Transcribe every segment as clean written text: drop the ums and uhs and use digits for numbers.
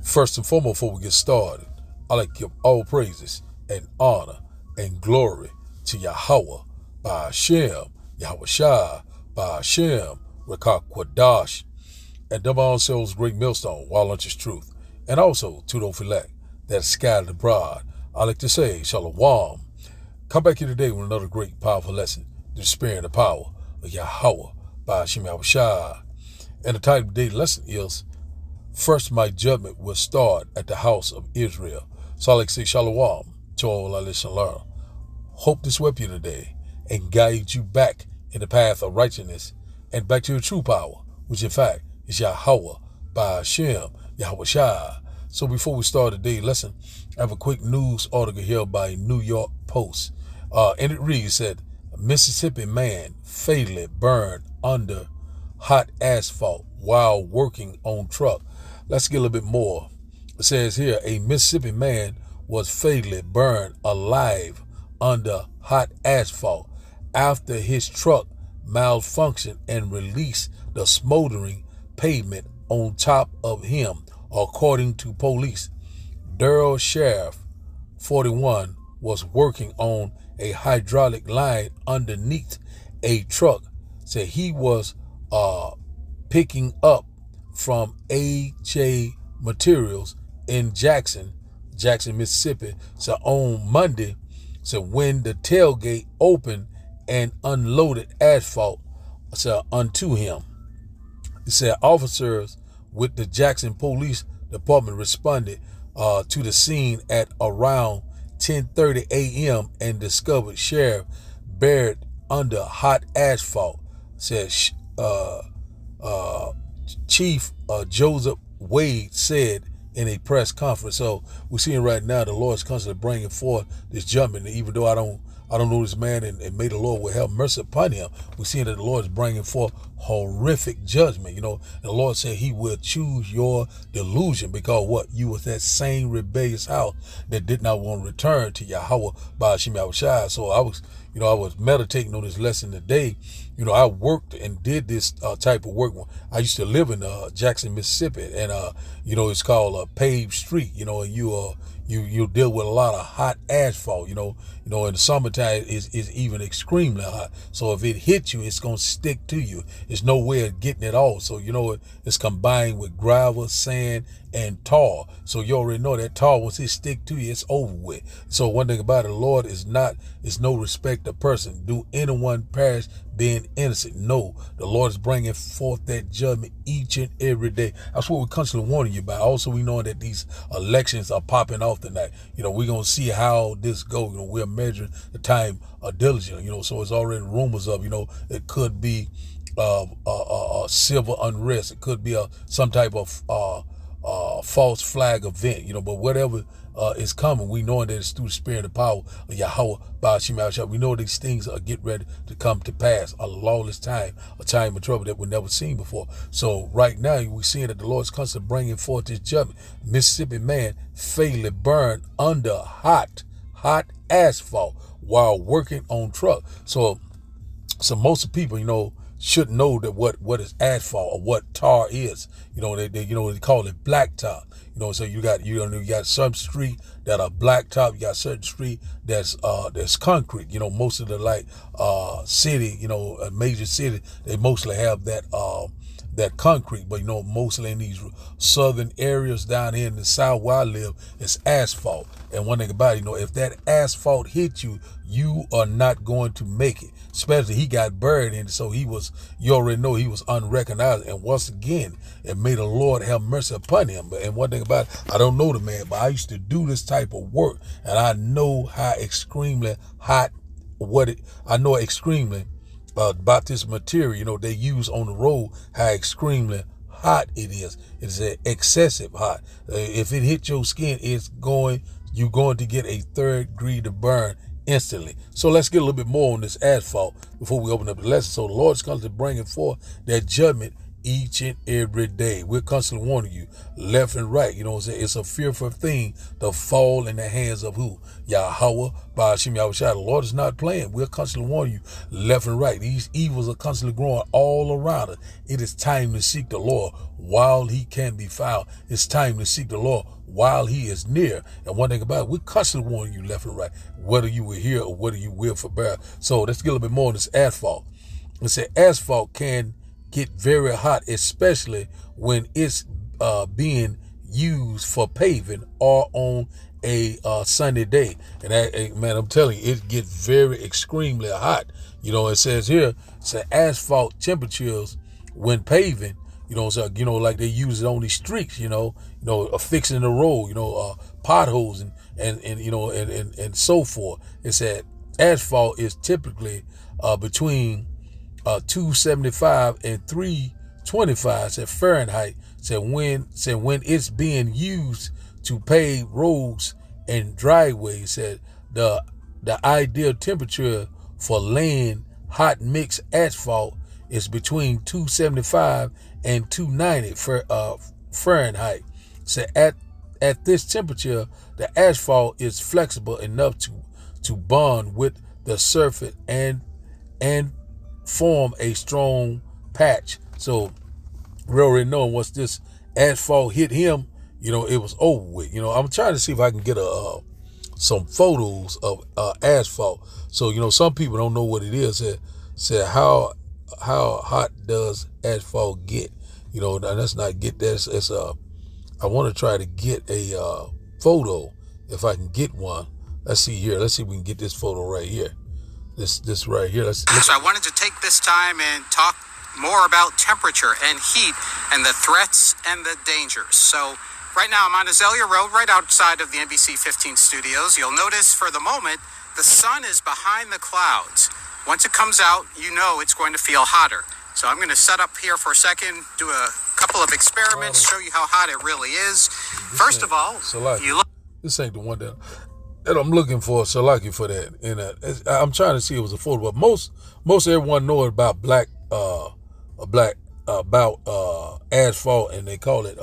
First and foremost, before we get started, I like to give all praises and honor and glory to Yahweh, by Hashem, Yahweh Shai, by Hashem, Rakak Kwadash, and double ourselves great millstone, while lunch is truth, and also to those elect that scattered abroad. I like to say, Shalom. Come back here today with another great, powerful lesson, the spirit and the power of Yahweh, by Hashem, Yahweh Shai. And the title of today's lesson is, First my judgment will start at the house of Israel. So I like to say Shalom to all our listeners. Hope this will help you today and guide you back in the path of righteousness and back to your true power, which in fact is Yahweh, by Hashem, Yahweh Shai. So before we start today's lesson, I have a quick news article here by New York Post. And it reads that Mississippi man fatally burned under hot asphalt while working on truck. Let's get a little bit more. It says here, a Mississippi man was fatally burned alive under hot asphalt after his truck malfunctioned and released the smoldering pavement on top of him, according to police. Darrell Sheriff, 41, was working on a hydraulic line underneath a truck. Said he was picking up from AJ Materials in Jackson, Mississippi. So on Monday, so when the tailgate opened and unloaded asphalt onto him. It said officers with the Jackson Police Department responded to the scene at around 10:30 a.m. and discovered Sheriff buried under hot asphalt. Said Chief Joseph Wade said in a press conference. So we're seeing right now the Lord's constantly bringing forth this judgment. Even though I don't know this man, and may the Lord will have mercy upon him. We're seeing that the Lord is bringing forth horrific judgment. You know, the Lord said he will choose your delusion, because what? You was that same rebellious house that did not want to return to Yahweh, by Hashem, Yahweh Shai. So I was meditating on this lesson today. You know, I worked and did this type of work. I used to live in Jackson, Mississippi, and it's called a paved street. You know, and you deal with a lot of hot asphalt. You know, in the summertime is even extremely hot. So if it hits you, it's gonna stick to you. There's no way of getting it off. So it's combined with gravel, sand, and tar. So you already know that tar, once it stick to you, it's over with. So one thing about it, the Lord is no respect of person. Do anyone perish being innocent? No, the Lord is bringing forth that judgment each and every day. That's what we're constantly warning you about. Also, we know that these elections are popping off tonight. You know, we're going to see how this goes. You know, we're measuring the time of diligence. You know, so it's already rumors of, it could be civil unrest. It could be some type of false flag event, but whatever is coming, we know that it's through the spirit and power of Yahweh, by Hashem, Yahweh Shai. We know these things are getting ready to come to pass. A lawless time, a time of trouble that we've never seen before. So right now, we're seeing that the Lord's constantly bringing forth this judgment. Mississippi man fatally burned under hot asphalt while working on truck. So most people, should know that what is asphalt or what tar is. They call it blacktop. So you got some street that are blacktop. You got certain street that's concrete. Most of the city, a major city, they mostly have that concrete, but mostly in these southern areas down here in the south where I live, it's asphalt. And one thing about it, if that asphalt hits you, you are not going to make it. Especially he got buried in it, so you already know he was unrecognizable. And once again, it may the Lord have mercy upon him. And one thing about it, I don't know the man, but I used to do this type of work, and I know how extremely hot I know extremely about this material, they use on the road, how extremely hot it is. It's excessive hot. If it hits your skin, you're going to get a third degree to burn instantly. So let's get a little bit more on this asphalt before we open up the lesson. So the Lord's constantly bringing forth that judgment each and every day. We're constantly warning you left and right. You know what I'm saying? It's a fearful thing to fall in the hands of who? Yahweh, Ba'ashim Yahushua. The Lord is not playing. We're constantly warning you left and right. These evils are constantly growing all around us. It is time to seek the Lord while he can be found. It's time to seek the Lord while he is near. And one thing about it, we're constantly warning you left and right, whether you will hear or whether you will forbear. So let's get a little bit more on this asphalt. It said asphalt can get very hot, especially when it's being used for paving or on a sunny day. And that, man, I'm telling you, it gets very extremely hot. You know, it says here, asphalt temperatures when paving, you know, so, you know, like they use it on these streets, fixing the road, potholes and so forth. It said asphalt is typically between 275 and 325 said Fahrenheit. Said when it's being used to pave roads and driveways, said the ideal temperature for laying hot mix asphalt is between 275 and 290 Fahrenheit. Said at this temperature, the asphalt is flexible enough to bond with the surface and form a strong patch. So we already know once this asphalt hit him, it was over with. I'm trying to see if I can get some photos of asphalt. So some people don't know what it is. Said how hot does asphalt get? Now let's not get this. I want to try to get a photo if I can get one. Let's see here. Let's see if we can get this photo right here. This right here. So I wanted to take this time and talk more about temperature and heat and the threats and the dangers. So right now I'm on Azalea Road right outside of the NBC 15 studios. You'll notice for the moment the sun is behind the clouds. Once it comes out, it's going to feel hotter. So I'm going to set up here for a second, do a couple of experiments, show you how hot it really is. First of all, you look. This ain't the one that I'm looking for, Salaki, for that. And I'm trying to see if it was a photo, but most everyone know about asphalt, and they call it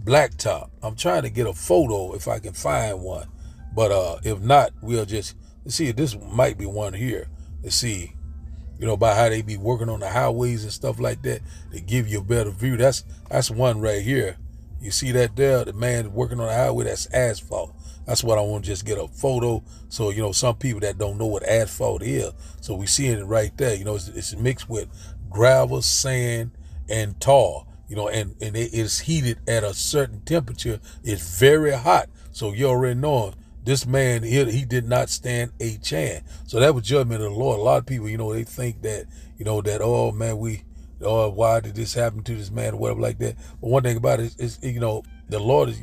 blacktop. I'm trying to get a photo if I can find one, but if not, we'll just see. This might be one here. Let's see, about how they be working on the highways and stuff like that to give you a better view. That's one right here. You see that there? The man working on the highway, that's asphalt. That's what I want to just get a photo. So, some people that don't know what asphalt is. So we seeing it right there. It's mixed with gravel, sand, and tar. And it is heated at a certain temperature. It's very hot. So you already know this man, he did not stand a chance. So that was judgment of the Lord. A lot of people, they think that, that, oh man, why did this happen to this man or whatever like that. But one thing about it is the Lord is,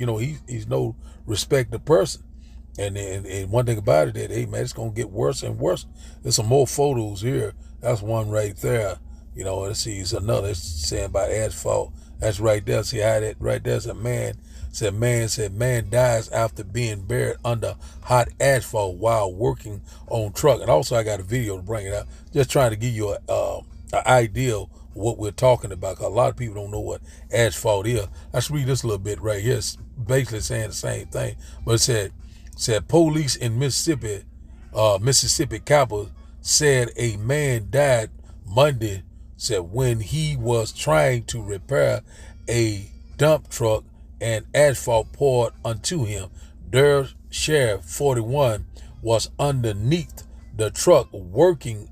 he's no respecter person. And one thing about it that, hey man, it's going to get worse and worse. There's some more photos here. That's one right there. Let's see, it's another. It's saying about asphalt. That's right there. See how that right there's a man. Man dies after being buried under hot asphalt while working on truck. And also I got a video to bring it up. Just trying to give you an idea of what we're talking about, because a lot of people don't know what asphalt is. Let's read this a little bit right here. It's basically saying the same thing, but it said police in Mississippi capital said a man died Monday, said when he was trying to repair a dump truck and asphalt poured onto him. Their sheriff 41 was underneath the truck working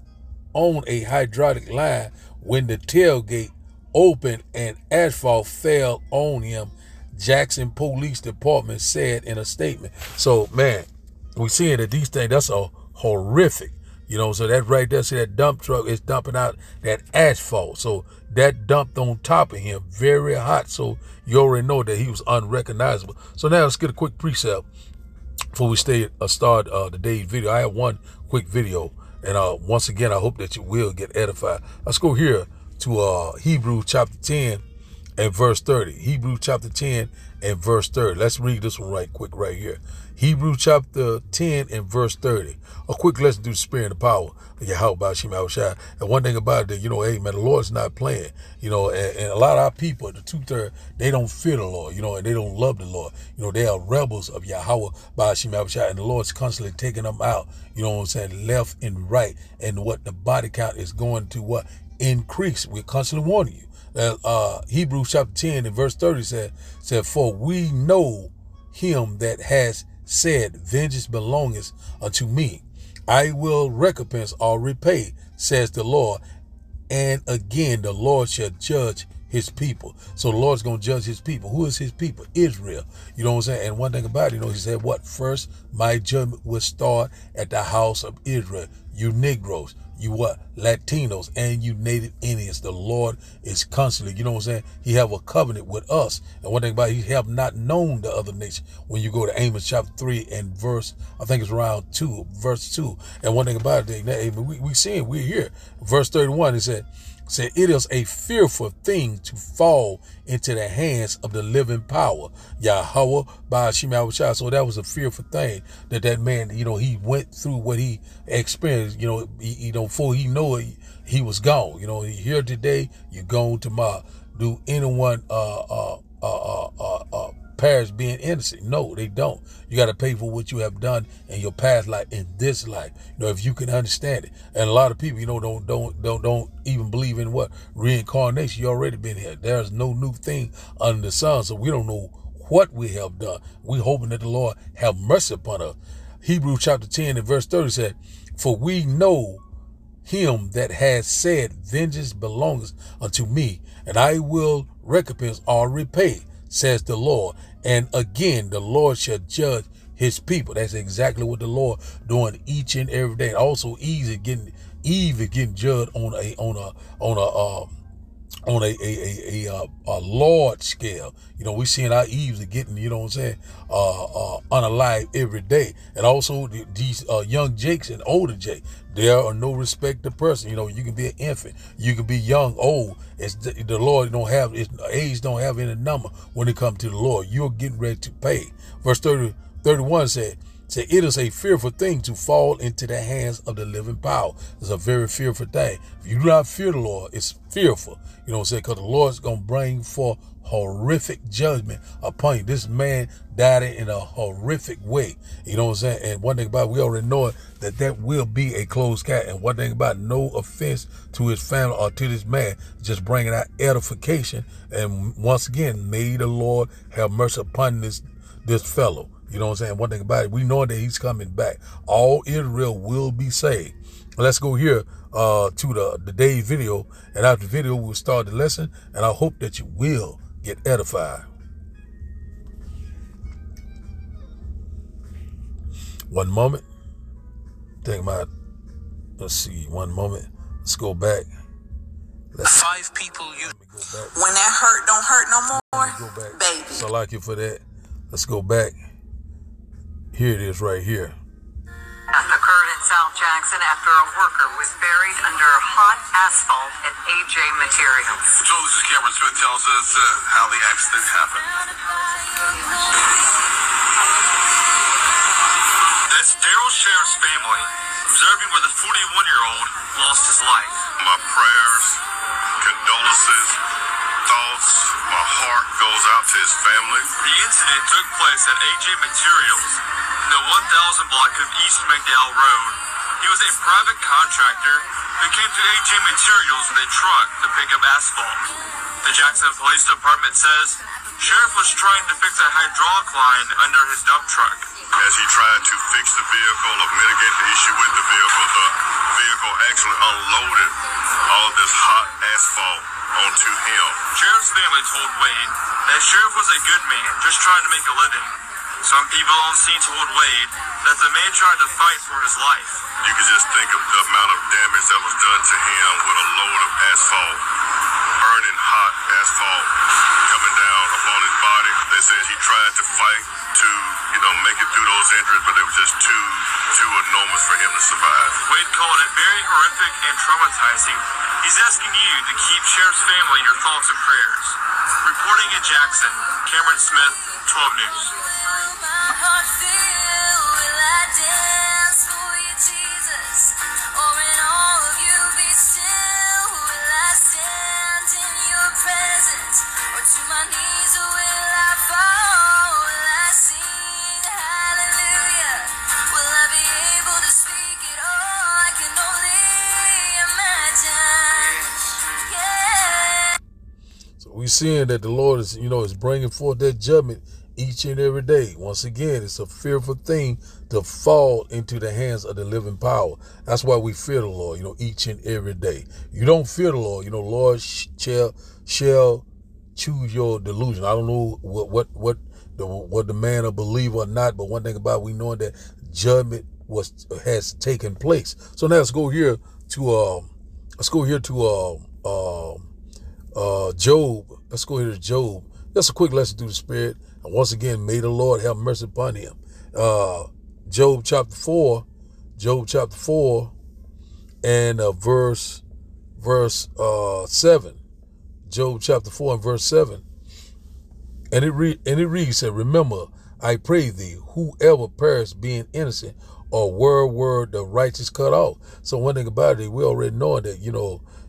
on a hydraulic line when the tailgate opened and asphalt fell on him, Jackson Police Department said in a statement. So, man, we seeing that these things, that's a horrific, so that right there, see that dump truck is dumping out that asphalt. So that dumped on top of him, very hot. So you already know that he was unrecognizable. So now let's get a quick precept before we start today's video. I have one quick video. And once again, I hope that you will get edified. Let's go here to Hebrews chapter 10. and verse 30. Hebrews chapter 10 and verse 30. Let's read this one right quick right here. Hebrews chapter 10 and verse 30. A quick lesson through the spirit and the power of Yahweh Shema Shai. And one thing about it, hey, man, the Lord's not playing. And a lot of our people, the 2/3, they don't fear the Lord, and they don't love the Lord. They are rebels of Yahweh by Shema Shai, and the Lord's constantly taking them out, left and right. And what the body count is going to what? Increase. We're constantly warning you. Hebrews chapter 10 and verse 30 said, for we know him that has said, vengeance belongeth unto me. I will recompense or repay, says the Lord. And again, the Lord shall judge his people. So the Lord's going to judge his people. Who is his people? Israel. You know what I'm saying? And one thing about it, he said, what? First, my judgment will start at the house of Israel. You Negroes, you what? Latinos, and you Native Indians. The Lord is constantly, you know what I'm saying? He have a covenant with us. And one thing about it, he have not known the other nation. When you go to Amos chapter 3 and verse, I think it's around 2, verse 2. And one thing about it, we seeing, we're here. Verse 31, it said, it is a fearful thing to fall into the hands of the living power, Yahweh by Shema Shai. So that was a fearful thing that man, he went through what he experienced, before he knew it, he was gone. He here today, you're gone tomorrow. Do anyone perish being innocent? No, they don't. You got to pay for what you have done in your past life, in this life. If you can understand it. And a lot of people, don't even believe in what? Reincarnation. You already been here. There's no new thing under the sun. So we don't know what we have done. We hoping that the Lord have mercy upon us. Hebrews chapter 10 and verse 30 said, for we know him that has said, vengeance belongs unto me, and I will recompense or repay, says the Lord. And again, the Lord shall judge his people. That's exactly what the Lord doing each and every day. Also, Eve is getting judged on a large scale. We seeing our Eves are getting, unalive every day. And also these young Jakes and older Jake, there are no respect to person. You can be an infant, you can be young, old. It's the Lord age don't have any number when it comes to the Lord. You're getting ready to pay. Verse 31 said, it is a fearful thing to fall into the hands of the living power. It's a very fearful thing. If you do not fear the Lord, it's fearful. Because the Lord's going to bring forth horrific judgment upon you. This man died in a horrific way. And one thing about it, we already know that will be a closed cat. And one thing about it, no offense to his family or to this man, just bringing out edification. And once again, may the Lord have mercy upon this fellow. One thing about it, we know that he's coming back. All Israel will be saved. Let's go here to the day video. And after the video, we'll start the lesson. And I hope that you will get edified. One moment. Let's see. One moment. Let's go back. 5 people you. When that hurt don't hurt no more, baby. So I like you for that. Let's go back. Here it is right here. Occurred in South Jackson after a worker was buried under hot asphalt at AJ Materials. Journalist Cameron Smith tells us how the accident happened. That's Daryl Sheriff's family observing where the 41-year-old lost his life. My prayers, condolences, thoughts, my heart goes out to his family. The incident took place at AJ Materials in the 1000 block of East McDowell Road. He was a private contractor who came to AJ Materials with a truck to pick up asphalt. The Jackson Police Department says Sheriff was trying to fix a hydraulic line under his dump truck. As he tried to fix the vehicle or mitigate the issue with the vehicle actually unloaded all of this hot asphalt onto him. Sheriff's family told Wade that Sheriff was a good man just trying to make a living. Some people on scene told Wade that the man tried to fight for his life. You can just think of the amount of damage that was done to him with a load of asphalt, burning hot asphalt coming down upon his body. They said he tried to fight to, make it through those injuries, but it was just too enormous for him to survive. Wade called it very horrific and traumatizing. He's asking you to keep Sheriff's family in your thoughts and prayers. Reporting in Jackson, Cameron Smith, 12 News. We seeing that the Lord is, is bringing forth that judgment each and every day. Once again, it's a fearful thing to fall into the hands of the living power. That's why we fear the Lord, each and every day. You don't fear the Lord, Lord shall choose your delusion. I don't know what the man will believe or not, but one thing about it, we know that judgment has taken place. So now let's go here to Job. Let's go here to Job. Just a quick lesson through the Spirit. And once again, may the Lord have mercy upon him. Job chapter 4 and verse 7. Job chapter 4 and verse 7. And it reads, said, remember, I pray thee, whoever perished being innocent, or were the righteous cut off. So one thing about it, we already know that,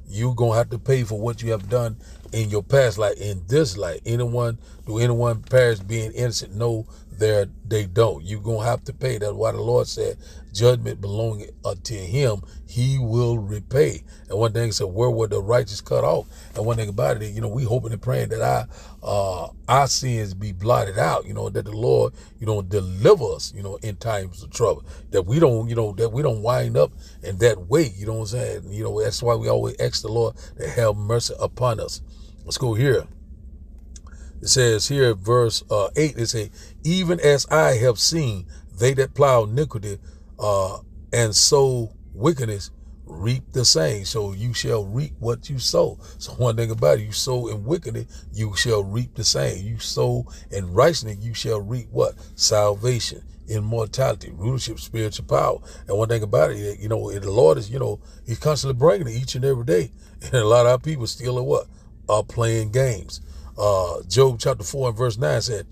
you're going to have to pay for what you have done in your past life, in this life. Do anyone perish being innocent? No, they don't. You're going to have to pay. That's why the Lord said, judgment belonging unto him, he will repay. And one thing said, where were the righteous cut off? And one thing about it, we hoping and praying that our sins be blotted out, that the Lord, deliver us, in times of trouble, that we don't wind up in that way, you know what I'm saying? That's why we always ask the Lord to have mercy upon us. Let's go here. It says here, verse 8, it says, even as I have seen, they that plow iniquity and sow wickedness reap the same. So you shall reap what you sow. So one thing about it, you sow in wickedness, you shall reap the same. You sow in righteousness, you shall reap what? Salvation, immortality, rulership, spiritual power. And one thing about it, the Lord is, he's constantly bringing it each and every day. And a lot of our people still are playing games. Job chapter 4 and verse 9 said,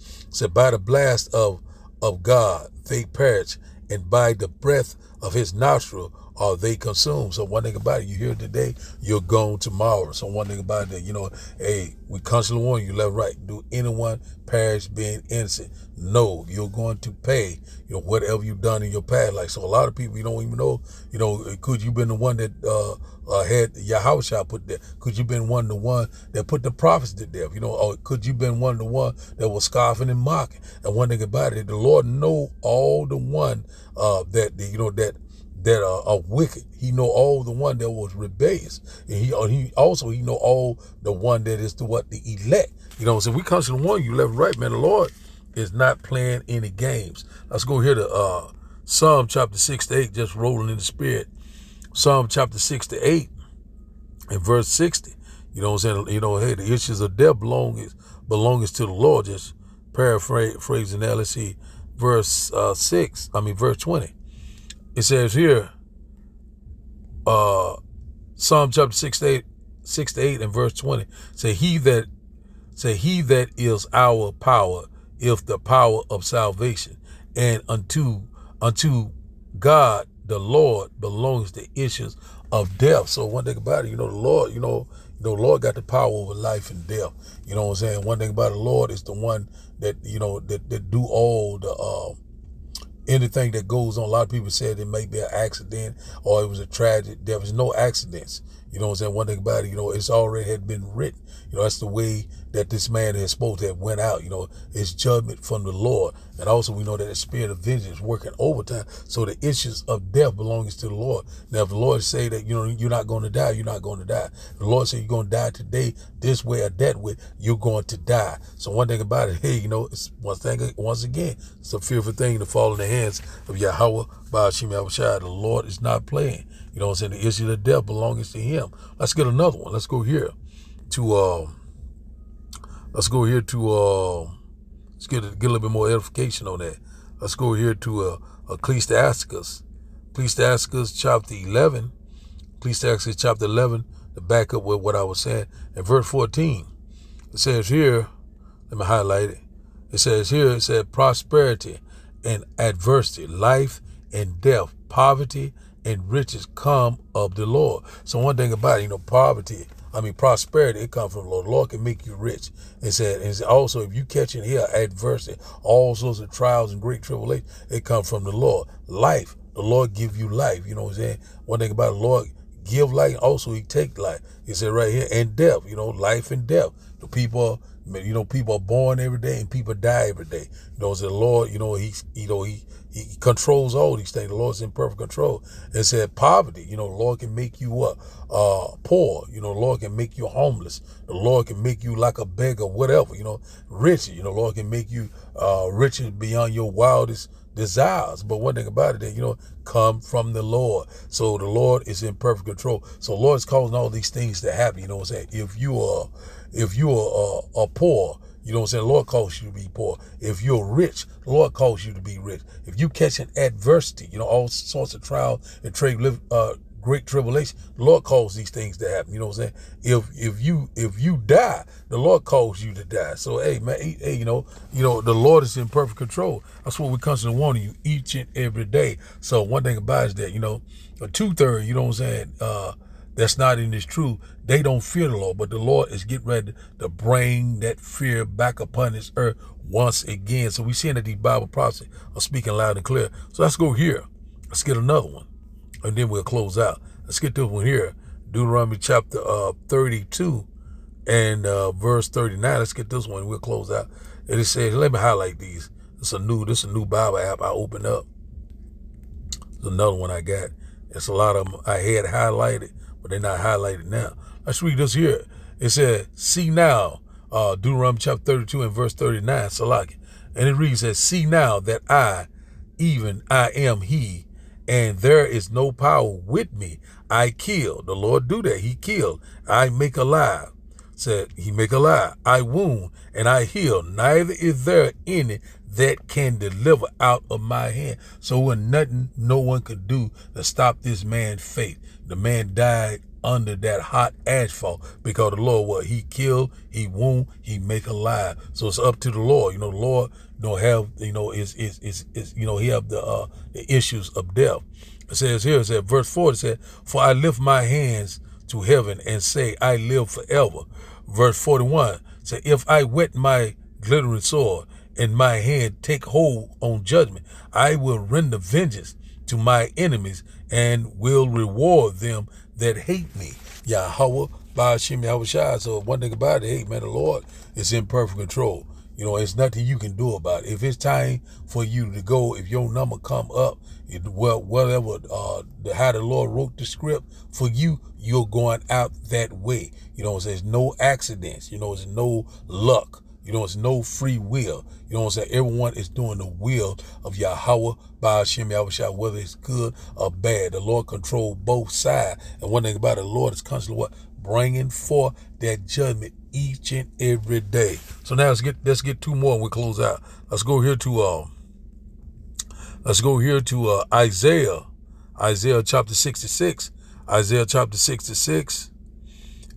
by the blast of God they perish, and by the breath of his nostril are they consumed. So one thing about it, you hear today, you're gone tomorrow. So one thing about it, hey, we constantly warn you left, right. Do anyone perish being innocent? No, you're going to pay, whatever you've done in your past life. So a lot of people, you don't even know, could you been the one that had Yahushua put there? Could you been the one that put the prophets to death? Or could you been the one that was scoffing and mocking? And one thing about it, the Lord know all the one that are wicked. He know all the one that was rebellious, and he know all the one that is the elect. So we constantly warn you left, right, man. The Lord is not playing any games. Let's go here to Psalm chapter 6-8, just rolling in the Spirit. Psalm chapter 6-8 and verse 60. Hey, the issues of death belongs to the Lord. Just paraphrasing that. Let's see, verse 20. It says here, Psalm chapter 6-8 and verse 20. Say he that is our power, if the power of salvation, and unto God the Lord belongs the issues of death. So one thing about it, the Lord, the Lord got the power over life and death. You know what I'm saying? One thing about the Lord is the one that that do all the anything that goes on. A lot of people said it may be an accident or it was a tragic death. There's no accidents. You know what I'm saying? One thing about it, it's already had been written. That's the way that this man is supposed to have went out. It's judgment from the Lord. And also we know that the spirit of vengeance is working overtime. So the issues of death belongs to the Lord. Now, if the Lord say that, you're not going to die, you're not going to die. If the Lord say you're going to die today, this way or that way, you're going to die. So one thing about it, hey, it's once again, it's a fearful thing to fall in the hands of Yahweh, Ba'ashim Yahushua. The Lord is not playing. You know what I'm saying? The issue of death belongs to him. Let's get another one. Let's go here to let's get a little bit more edification on that. Let's go here to Ecclesiasticus chapter 11. Ecclesiasticus chapter 11, to back up with what I was saying. In verse 14, It says here, let me highlight it. It says here, it said prosperity and adversity, life and death, poverty and riches come of the Lord. So one thing about it, prosperity, it comes from the Lord. The Lord can make you rich. It said, and also if you catch in here adversity, all sorts of trials and great tribulation, it comes from the Lord. Life, the Lord give you life. You know what I'm saying? One thing about it, the Lord give life, also he take life. He said right here, and death, life and death. The people, people are born every day and people die every day. The Lord, he controls all these things. The Lord's in perfect control. It said poverty, the Lord can make you what? Poor. The Lord can make you homeless. The Lord can make you like a beggar, whatever, riches. The Lord can make you riches beyond your wildest desires. But one thing about it, that, come from the Lord. So the Lord is in perfect control. So the Lord is causing all these things to happen. You know what I'm saying? If you are poor, you know what I'm saying? The Lord calls you to be poor. If you're rich, the Lord calls you to be rich. If you catch an adversity, all sorts of trials and great tribulation, the Lord calls these things to happen. You know what I'm saying? If you die, the Lord calls you to die. So hey man, the Lord is in perfect control. That's what we constantly want you each and every day. So one thing about it is that, a 2/3, you know what I'm saying, that's not in this truth, they don't fear the Lord, but the Lord is getting ready to bring that fear back upon this earth once again. So we seeing that these Bible prophecies are speaking loud and clear. So let's go here. Let's get another one, and then we'll close out. Let's get this one here. Deuteronomy chapter 32 and verse 39. Let's get this one. We'll close out. And it says, let me highlight these. This is a new Bible app I opened up. There's another one I got. It's a lot of them I had highlighted, but they're not highlighted now. Let's read this here. It said, see now, Deuteronomy chapter 32 and verse 39, Salaki. And it reads as, see now that I am he, and there is no power with me. I kill. The Lord do that. He killed. I make alive. Said he make alive. I wound and I heal. Neither is there any that can deliver out of my hand. So when nothing no one could do to stop this man's fate. The man died under that hot asphalt because the Lord, he killed, he wound, he make alive. So it's up to the Lord. The Lord have, he have the issues of death. It says here, verse 4, it said, for I lift my hands to heaven and say, I live forever. Verse 41 said, if I wet my glittering sword and my hand take hold on judgment, I will render vengeance to my enemies and will reward them that hate me. Yahweh, Ba'ashim Yahushua. So one thing about it, hey man, the Lord is in perfect control. It's nothing you can do about it. If it's time for you to go, if your number come up, whatever, how the Lord wrote the script for you, you're going out that way. There's no accidents. There's no luck. It's no free will. Everyone is doing the will of Yahweh, Ba'ashim Yahushua, whether it's good or bad. The Lord controls both sides. And one thing about it, the Lord is constantly what? Bringing forth that judgment each and every day. So now let's get two more and we'll close out. Let's go here to Isaiah chapter 66. Isaiah chapter 66,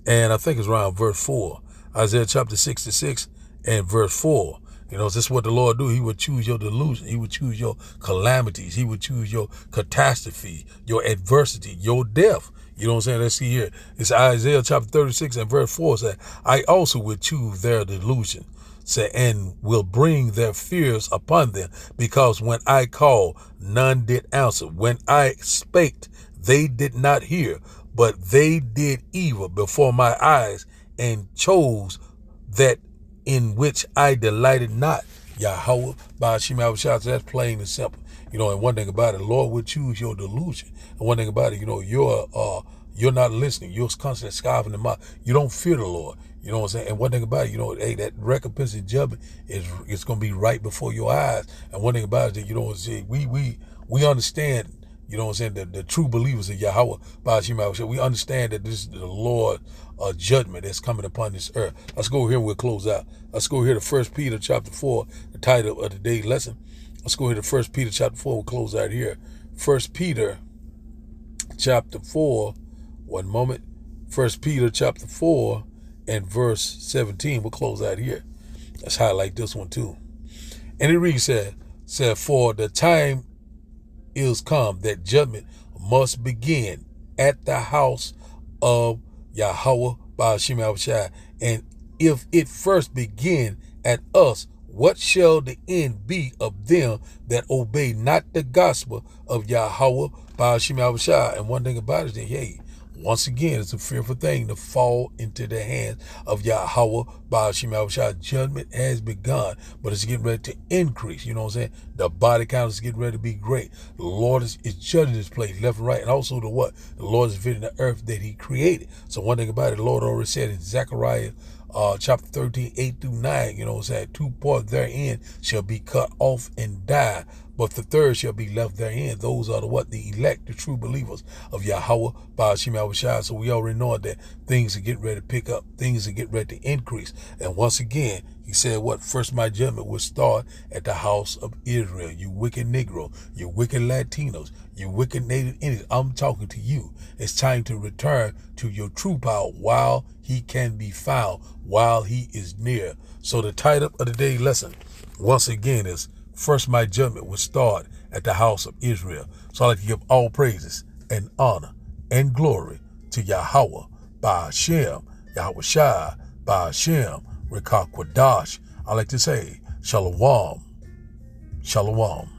and I think it's around verse 4. Isaiah chapter 66 and verse 4. This is what the Lord do. He would choose your delusion. He would choose your calamities. He would choose your catastrophe, your adversity, your death. You know what I'm saying? Let's see here. It's Isaiah chapter 36 and verse 4 said, I also will choose their delusion, and will bring their fears upon them, because when I called, none did answer. When I spake, they did not hear, but they did evil before my eyes and chose that in which I delighted not. Yahweh, Ba'ashim Yahushua. So that's plain and simple. And one thing about it, the Lord will choose your delusion. And one thing about it, you're not listening. You're constantly scoffing them out. You don't fear the Lord. You know what I'm saying? And one thing about it, hey, that recompense and judgment it's going to be right before your eyes. And one thing about it, that, we understand, what I'm saying, the true believers of Yahweh, Ba'ashim Yahushua, we understand that this is the Lord judgment that's coming upon this earth. Let's go here and we'll close out. Let's go here to 1 Peter chapter 4, the title of today's lesson. Let's go here to 1 Peter chapter 4. We'll close out here. 1 Peter chapter 4. One moment. 1 Peter chapter 4 and verse 17. We'll close out here. Let's highlight this one too. And it reads, said, for the time is come that judgment must begin at the house of Yahweh Ba'ashem Yahushua. And if it first begin at us, what shall the end be of them that obey not the gospel of Yahweh Ba'ashem Yahushua? And one thing about it is that, hey, once again, it's a fearful thing to fall into the hands of Yahweh Ba'ashem Yahushua. Judgment has begun, but it's getting ready to increase. You know what I'm saying? The body count is getting ready to be great. The Lord is judging this place left and right. And also the what? The Lord is visiting the earth that he created. So one thing about it, the Lord already said in Zechariah chapter 13, 8 through 9, you know what I'm saying? 2 parts therein shall be cut off and die, but the third shall be left therein. Those are the elect, the true believers of Yahweh Ba'ashem Yahushua. So we already know that things are getting ready to pick up, things are getting ready to increase. And once again, he said, first my judgment will start at the house of Israel. You wicked Negro, you wicked Latinos, you wicked Native Indians. I'm talking to you. It's time to return to your true power while he can be found, while he is near. So the title of the day lesson, once again, is first my judgment will start at the house of Israel. So I like to give all praises and honor and glory to Yahweh Ba'ashem Yahushua Ba'ashem Rekakwadash. I like to say, Shalom, Shalom.